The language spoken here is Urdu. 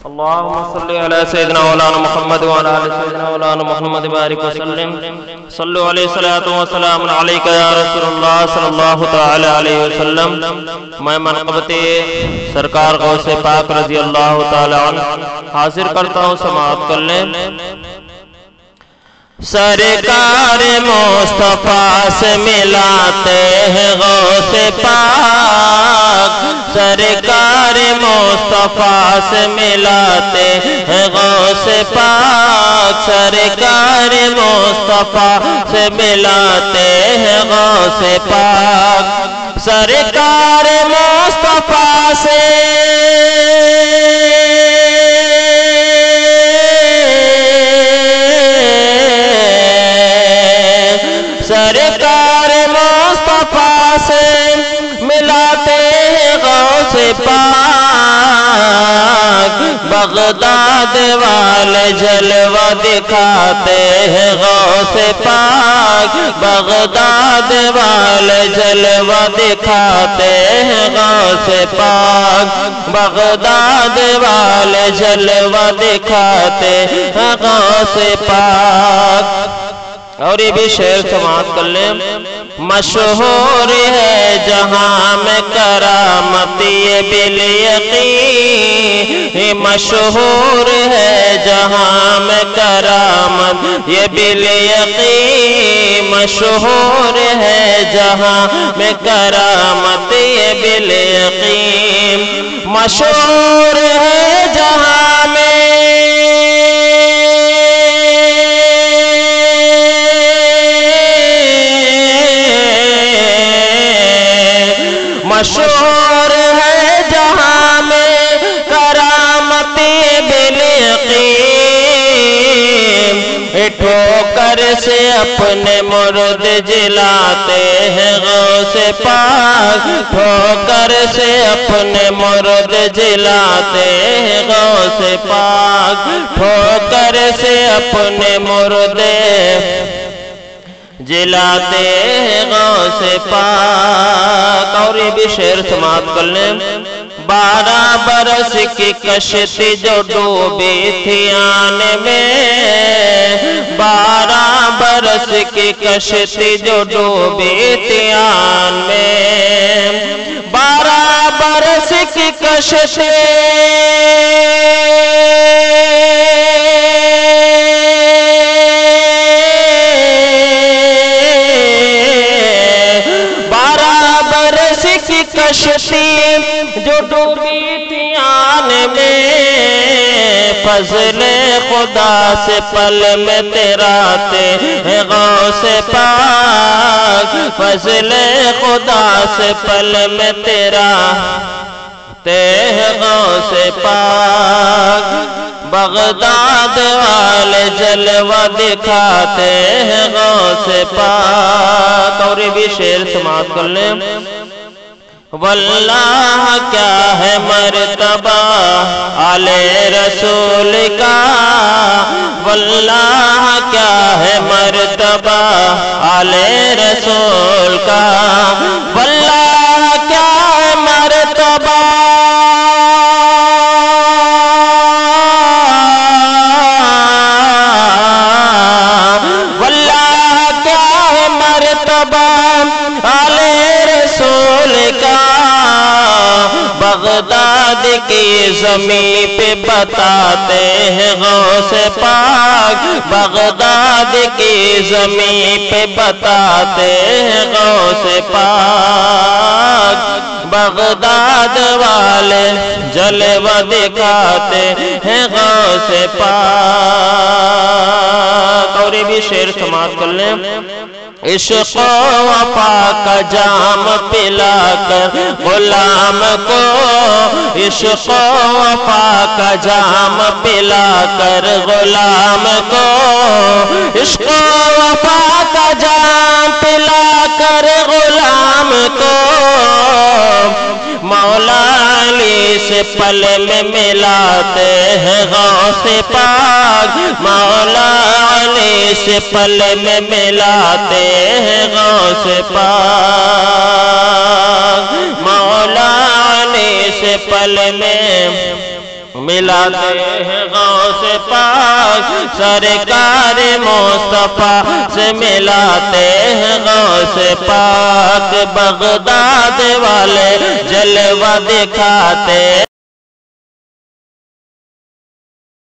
اللهم صل على سيدنا مولانا محمد وعلى آل سيدنا مولانا محمد بارك وسلم صلوا علیہ صلاۃ وسلام علیک یا رسول اللہ صلی اللہ تعالی علیہ وسلم۔ میں منقبت سرکار غوث پاک رضی اللہ تعالی عنہ حاضر کرتا ہوں، سماعت کر لیں۔ سرکار مصطفیٰ سے ملاتے ہیں غوث پاک، سرکار مصطفیٰ سے ملاتے ہیں غوث پاک، سرکار مصطفیٰ سے ملاتے ہیں غوث پاک، سرکار مصطفیٰ سے سرکار مصطفیٰ سے ملاتے ہیں غوث پاک، بغداد والے جلوہ دکھاتے ہیں غوث پاک، بغداد والے جلوہ دکھاتے ہیں غوث پاک، بغداد والے جلوہ دکھاتے ہیں غوث پاک۔ اور یہ بھی شعر سماعت کر لیں۔ مشہور ہے جہاں میں کرامت یہ بالیقین، مشہور ہے جہاں میں کرامت یہ بالیقین، مشہور ہے جہاں میں کرامت یہ بالیقین، مشہور ہے جہاں میں مشہور ہے جہاں میں کرامت بالیقین، ٹھوکر سے اپنے مرد جلاتے ہیں غوث پاک، ٹھوکر سے اپنے مرد جلاتے ہیں غوث پاک، ٹھوکر سے اپنے مرد جلاتے ہیں غوث پاک۔ اور یہ بھی شعر سماعت کر لیں۔ 12 برس کی کشتی جو ڈوبی تھی آن میں، 12 برس کی کشتی جو ڈوبی تھی آن میں، 12 برس کی کشتی 12 برس کی کشتی جو ڈوبی تھی آن میں، فضل خدا سے پل میں تیراتے ہیں غوث پاک، فضل خدا سے پل میں تیراتے ہیں غوث پاک، بغداد والے جلوہ دکھاتے ہیں غوث پاک۔ اور یہ بھی شعر سماعت کر لیں۔ واللہ کیا ہے مرتبہ آل رسول کا، واللہ کیا ہے مرتبہ آل رسول کا، واللہ کیا ہے مرتبہ بغداد کی زمین پہ بتاتے ہیں غوث پاک، بغداد کی زمین پہ بتاتے ہیں غوث پاک، بغداد والے جلوہ دکھاتے ہیں غوث پاک۔ اور یہ بھی شعر سماعت کر لیں۔ عشق و وفا کا جام پلا کر غلام کو، عشق و وفا کا جام پلا کر غلام کو، عشق و وفا کا جام پلا کر غلام کو، مولا علی سے پل میں ملاتے ہیں غوث پاک، مولا علی سے پل میں ملاتے ہیں غوث پاک، مولا علی سے پل میں ملاتے ہیں غوث پاک سرکار مصطفیٰ سے ملاتے ہیں غوث پاک بغداد والے جلوہ دکھاتے